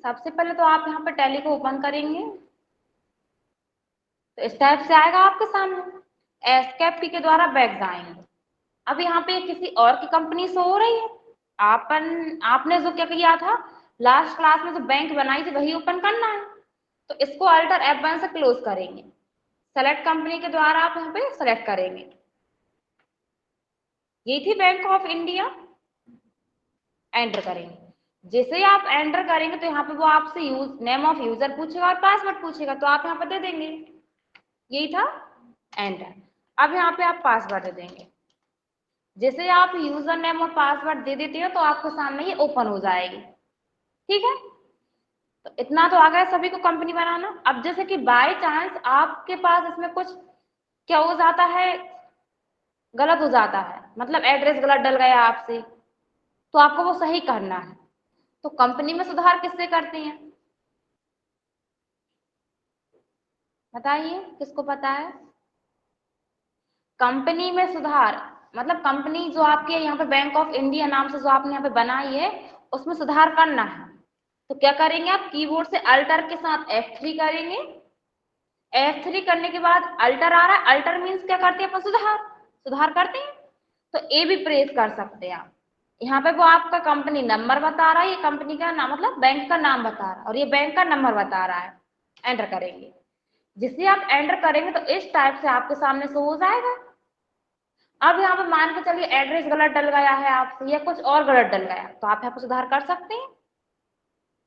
सबसे पहले तो आप यहाँ पे टैली को ओपन करेंगे तो इस टाइप से आएगा आपके सामने। एस्केप की के द्वारा बैक जाएंगे। अब यहाँ पे किसी और की कंपनी शो हो रही है। आपने जो क्या किया था लास्ट क्लास में जो बैंक बनाई थी वही ओपन करना है। तो इसको अल्टर F1 से क्लोज करेंगे। सेलेक्ट कंपनी के द्वारा आप यहाँ पे सेलेक्ट करेंगे। ये थी बैंक ऑफ इंडिया। एंटर करेंगे। जैसे ही आप एंटर करेंगे तो यहाँ पे वो आपसे नेम ऑफ यूजर पूछेगा और पासवर्ड पूछेगा तो आप यहाँ पे दे देंगे। यही था। एंटर। अब यहाँ पे आप पासवर्ड दे देंगे। जैसे आप यूजर नेम और पासवर्ड दे देते हो तो आपके सामने ये ओपन हो जाएगी। ठीक है। तो इतना तो आ गया सभी को कंपनी बनाना। अब जैसे कि बाय चांस आपके पास इसमें कुछ क्या हो जाता है, गलत हो जाता है, मतलब एड्रेस गलत डल गया आपसे, तो आपको वो सही करना है। तो कंपनी में सुधार किससे करते हैं बताइए, किसको पता है? कंपनी में सुधार मतलब कंपनी जो आपके यहाँ पे बैंक ऑफ इंडिया नाम से जो आपने यहाँ पे बनाई है उसमें सुधार करना है। तो क्या करेंगे आप कीबोर्ड से अल्टर के साथ F3 करेंगे। F3 करने के बाद अल्टर आ रहा है। अल्टर मीन्स क्या करते हैं अपन सुधार सुधार करते हैं। तो ए भी प्रेस कर सकते हैं आप। यहाँ पे वो आपका कंपनी नंबर बता रहा है, ये कंपनी का नाम मतलब बैंक का नाम बता रहा है और ये बैंक का नंबर बता रहा है। एंटर करेंगे। जिसे आप एंटर करेंगे तो इस टाइप से आपके सामने शो हो जाएगा। अब यहाँ पे मान के चलिए एड्रेस गलत डल गया है आपसे या कुछ और गलत डल गया तो आप यहाँ पे सुधार कर सकते हैं।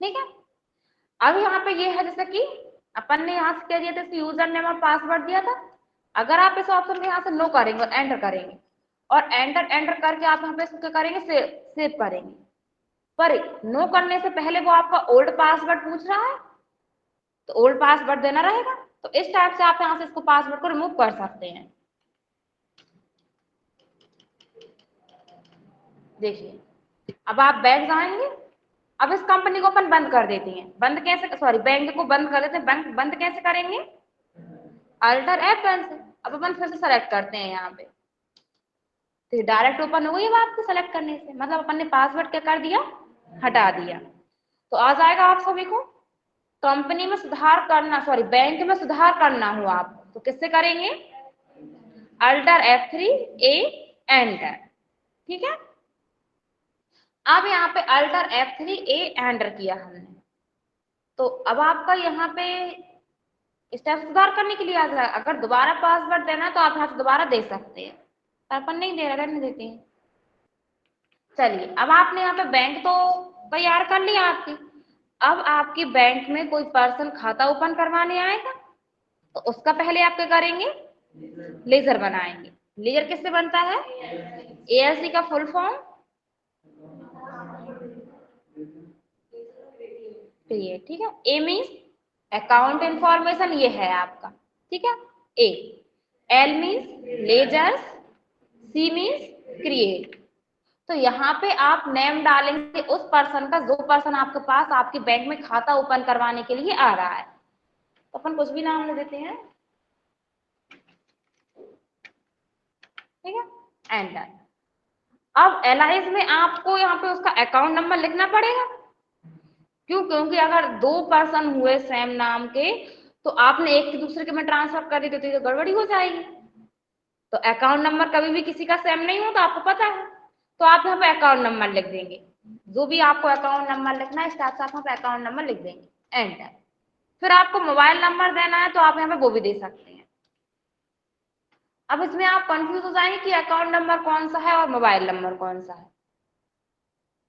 ठीक है। अब यहाँ पे ये है जैसे कि अपन ने यहाँ से क्या दिया था, यूजर नेम और पासवर्ड दिया था। अगर आप इस ऑप्शन को यहाँ से नो करेंगे और एंटर करेंगे और एंटर एंटर करके आप यहाँ पे क्या करेंगे सेव करेंगे। पर नो करने से पहले वो आपका ओल्ड पासवर्ड पूछ रहा है तो ओल्ड पासवर्ड देना रहेगा। तो इस टाइप से आप यहाँ से इसको पासवर्ड को रिमूव कर सकते हैं। देखिए अब आप बैक जाएंगे। अब इस कंपनी को अपन बंद कर देते हैं। बंद कैसे, सॉरी बैंक को बंद कर देते हैं। बैंक बंद कैसे करेंगे? अल्टर F1 से। अब अपन फिर से सेलेक्ट करते हैं यहाँ पे तो डायरेक्ट ओपन हो गई है आपको सेलेक्ट करने से, मतलब अपन ने पासवर्ड क्या कर दिया, हटा दिया। तो आ जाएगा आप सभी को। कंपनी में सुधार करना, सॉरी बैंक में सुधार करना हो आप तो किससे करेंगे? Alter F3 A enter. ठीक है। अब यहाँ पे अल्टर F3 A एंटर किया हमने तो अब आपका यहाँ पे स्टेप सुधार करने के लिए आ जाएगा। अगर दोबारा पासवर्ड देना है तो आप यहाँ से दोबारा दे सकते हैं। अपन नहीं दे रहा, रहने देते हैं। चलिए अब आपने यहाँ पे बैंक तो तैयार कर लिया आपकी। अब आपके बैंक में कोई पर्सन खाता ओपन करवाने आएगा तो उसका पहले आप क्या करेंगे? लेजर बनाएंगे। लेजर किससे बनता है? ALC का फुल फॉर्म क्रिएट। ठीक है। ए मीन्स अकाउंट इंफॉर्मेशन, ये है आपका। ठीक है। A. L means ledgers. C means create. तो यहाँ पे आप नेम डालेंगे उस पर्सन का जो पर्सन आपके पास आपके बैंक में खाता ओपन करवाने के लिए आ रहा है। तो अपन कुछ भी नाम ले देते हैं। ठीक है। एंटर। अब एलाइज में आपको यहाँ पे उसका अकाउंट नंबर लिखना पड़ेगा। क्यों? क्योंकि अगर दो पर्सन हुए सेम नाम के तो आपने एक के दूसरे के में ट्रांसफर कर दी तो ये गड़बड़ी हो जाएगी। तो अकाउंट नंबर कभी भी किसी का सेम नहीं होता, आपको पता है। तो आप यहाँ पे अकाउंट नंबर लिख देंगे। जो भी आपको अकाउंट नंबर लिखना है इस टाइप से आप यहाँ पे अकाउंट नंबर लिख देंगे। एंटर। फिर आपको मोबाइल नंबर देना है तो आप यहाँ पे वो भी दे सकते हैं। अब इसमें आप कंफ्यूज हो जाएंगे कि अकाउंट नंबर कौन सा है और मोबाइल नंबर कौन सा है।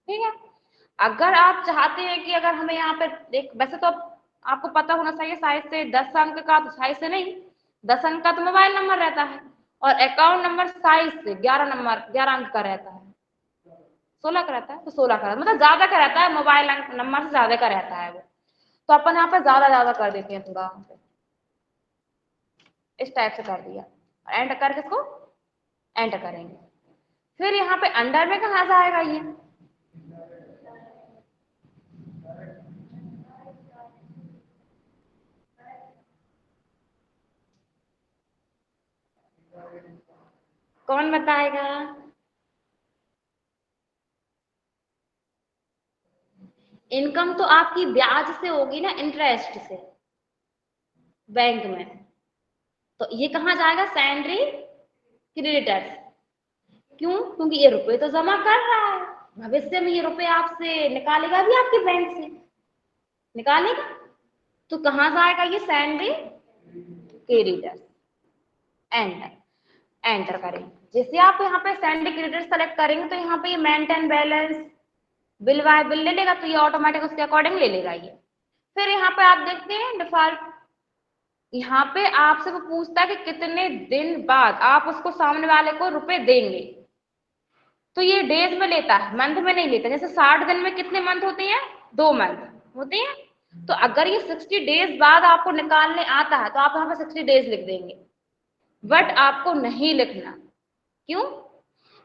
ठीक है। अगर आप चाहते हैं कि अगर हमें यहाँ पे देख, वैसे तो आपको पता होना चाहिए शायद से 10 अंक का, तो शायद से नहीं, 10 अंक का तो मोबाइल नंबर रहता है और अकाउंट नंबर शायद से 11 नंबर 11 अंक का रहता है। 16 का रहता है तो 16 का मतलब ज्यादा का रहता है, मोबाइल नंबर से ज्यादा का रहता है वो। तो अपन यहाँ पे ज्यादा ज्यादा कर देते हैं थोड़ा, इस टाइप से कर दिया। एंटर करके इसको एंटर करेंगे। फिर यहाँ पे अंडर में कहा जाएगा ये? कौन बताएगा? इनकम तो आपकी ब्याज से होगी ना, इंटरेस्ट से बैंक में। तो ये कहाँ जाएगा? Salary creditors. क्यों? क्योंकि ये रुपए तो जमा कर रहा है, भविष्य में ये रुपए आपसे निकालेगा भी, आपके बैंक से निकालेगा। तो कहाँ जाएगा ये? Salary creditors. एंटर, एंटर करें। जैसे आप यहाँ पे सैलरी क्रेडिटर सेलेक्ट करेंगे तो यहाँ पे ये maintain balance, bill bye bill ले लेगा, तो ये ऑटोमेटिक उसके अकॉर्डिंग ले लेगा ये। फिर यहाँ पे आप देखते हैं डिफॉल्ट, यहाँ पे आपसे वो पूछता है कि कितने दिन बाद आप उसको सामने वाले को रुपए देंगे। तो ये डेज में लेता है, मंथ में नहीं लेता। जैसे 60 दिन में कितने मंथ होते हैं? 2 मंथ होते हैं। तो अगर ये 60 डेज बाद आपको निकालने आता है तो आप यहाँ पे 60 डेज लिख देंगे, बट आपको नहीं लिखना। क्यों?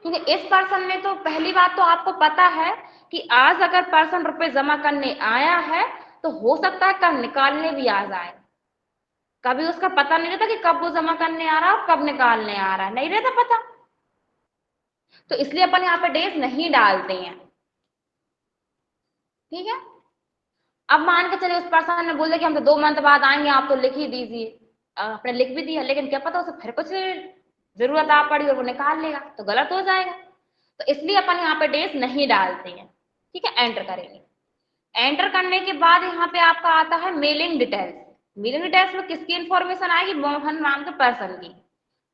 क्योंकि इस पर्सन ने तो, पहली बात तो आपको पता है कि आज अगर पर्सन रुपए जमा करने आया है तो हो सकता है कल निकालने भी आ जाए। कभी उसका पता नहीं रहता कि कब वो जमा करने आ रहा है और कब निकालने आ रहा है, नहीं रहता पता। तो इसलिए अपन यहाँ पे डेज नहीं डालते हैं। ठीक है। अब मान के चले उस पर्सन ने बोल दिया कि हम तो 2 मंथ बाद आएंगे, आप तो लिख ही दीजिए। आपने लिख भी दिया, लेकिन क्या पता उसे फिर कुछ जरूरत आ पड़ी और वो निकाल लेगा, तो गलत हो जाएगा। तो इसलिए अपन यहाँ पे डेज नहीं डालते हैं। ठीक है, एंटर करेंगे। एंटर करने के बाद यहाँ पे आपका आता है मेलिंग डिटेल्स। मेलिंग डिटेल्स में किसकी इंफॉर्मेशन आएगी? मोहन नाम के पर्सन की,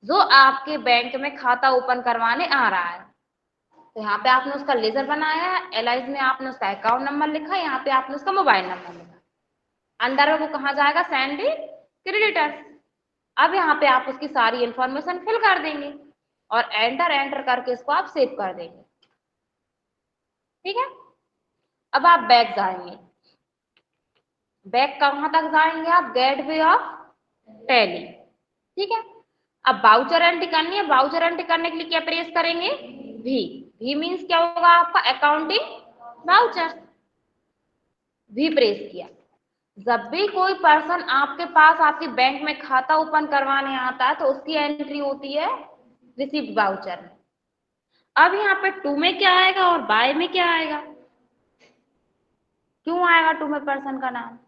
जो आपके बैंक में खाता ओपन करवाने आ रहा है। तो यहाँ पे आपने उसका लेजर बनाया है, एलाइज में आपने उसका अकाउंट नंबर लिखा, यहाँ पे आपने उसका मोबाइल नंबर लिखा। अंदर में वो कहाँ जाएगा? Salary creditors. अब यहाँ पे आप उसकी सारी इंफॉर्मेशन फिल कर देंगे और एंटर, एंटर करके इसको आप सेव कर देंगे। ठीक है। अब आप बैक जाएंगे। बैक कहाँ तक जाएंगे आप? Gateway of tally. ठीक है। अब वाउचर एंट्री करनी है। वाउचर एंट्री करने के लिए क्या प्रेस करेंगे? वी। वी मीन्स क्या होगा आपका? Accounting voucher. वी प्रेस किया। जब भी कोई पर्सन आपके पास आपके बैंक में खाता ओपन करवाने आता है तो उसकी एंट्री होती है रिसीव्ड वाउचर में। अब यहाँ पे टू में क्या आएगा और बाय में क्या आएगा? क्यों आएगा टू में पर्सन का नाम?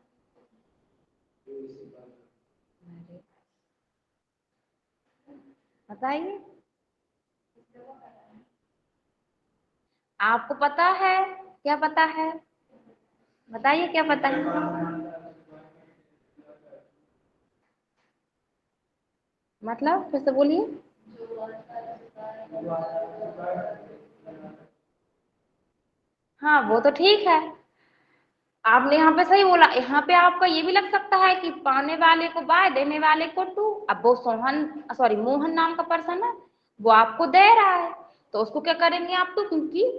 बताइए, आपको पता है? क्या पता है? बताइए क्या पता है? मतलब फिर से बोलिए। हाँ, वो तो ठीक है, आपने यहाँ पे सही बोला। यहाँ पे आपका ये भी लग सकता है कि पाने वाले को बाय, देने वाले को टू। अब वो सोहन, सॉरी मोहन नाम का पर्सन है, वो आपको दे रहा है, तो उसको क्या करेंगे आप? तो क्योंकि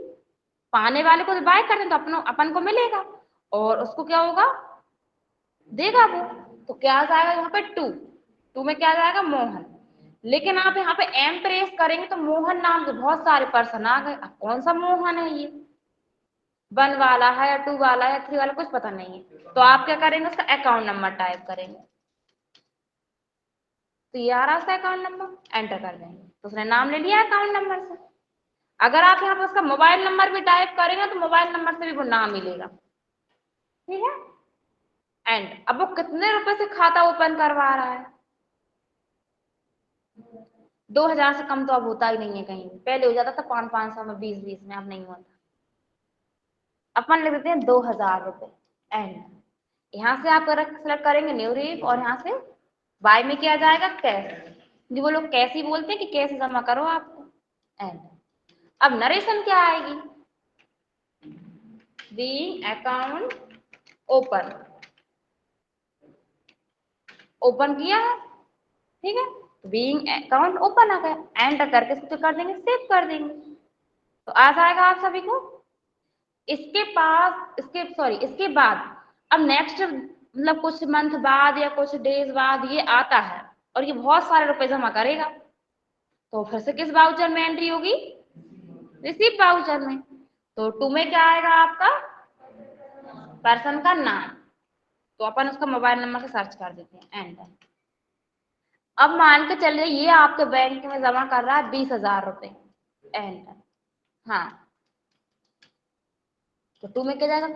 पाने वाले को बाय कर दें तो अपन को मिलेगा, और उसको क्या होगा? देगा वो। तो क्या आ जाएगा यहाँ पे? टू। टू में क्या आ जाएगा? मोहन। लेकिन आप यहाँ पे एम प्रेस करेंगे तो मोहन नाम के बहुत सारे पर्सन आ गए। अब कौन सा मोहन है ये? 1 वाला है या 2 वाला है या 3 वाला, कुछ पता नहीं है। तो आप क्या करेंगे? उसका अकाउंट नंबर टाइप करेंगे। तो ये आ रहा है उसका अकाउंट नंबर, एंटर कर देंगे तो उसने नाम ले लिया अकाउंट नंबर से। अगर आप यहाँ पे उसका मोबाइल नंबर भी टाइप करेंगे तो मोबाइल नंबर से भी वो नाम मिलेगा। ठीक है। एंड अब वो कितने रुपए से खाता ओपन करवा रहा है? 2000 से कम तो अब होता ही नहीं है कहीं। पहले हो जाता था 500 में, 20 में, अब नहीं होता। अपन लिख देते हैं 2000 रुपए। एंड यहाँ से आप सेलेक्ट करेंगे न्यू रीफ, और यहाँ से बाय में क्या जाएगा? कैश। जो वो लोग कैश ही बोलते हैं कि कैश जमा करो आपको। एंड अब नरेशन क्या आएगी? Being account open. ओपन किया है, ठीक है, बीइंग अकाउंट ओपन आ गया। एंटर करके इसको कर देंगे, सेव कर देंगे, तो आ जाएगा आप सभी को। इसके बाद अब नेक्स्ट मतलब कुछ मंथ बाद या कुछ डेज बाद ये आता है और ये बहुत सारे रुपए जमा करेगा, तो फिर से किस वाउचर में एंट्री होगी? रिसीव वाउचर में। तो टू में क्या आएगा आपका? पर्सन का नाम। तो अपन उसका मोबाइल नंबर से सर्च कर देते हैं, एंटर। अब मान के चलिए ये आपके बैंक में जमा कर रहा है 20,000 रुपए, एंटर। हाँ, तो टू में क्या जाएगा?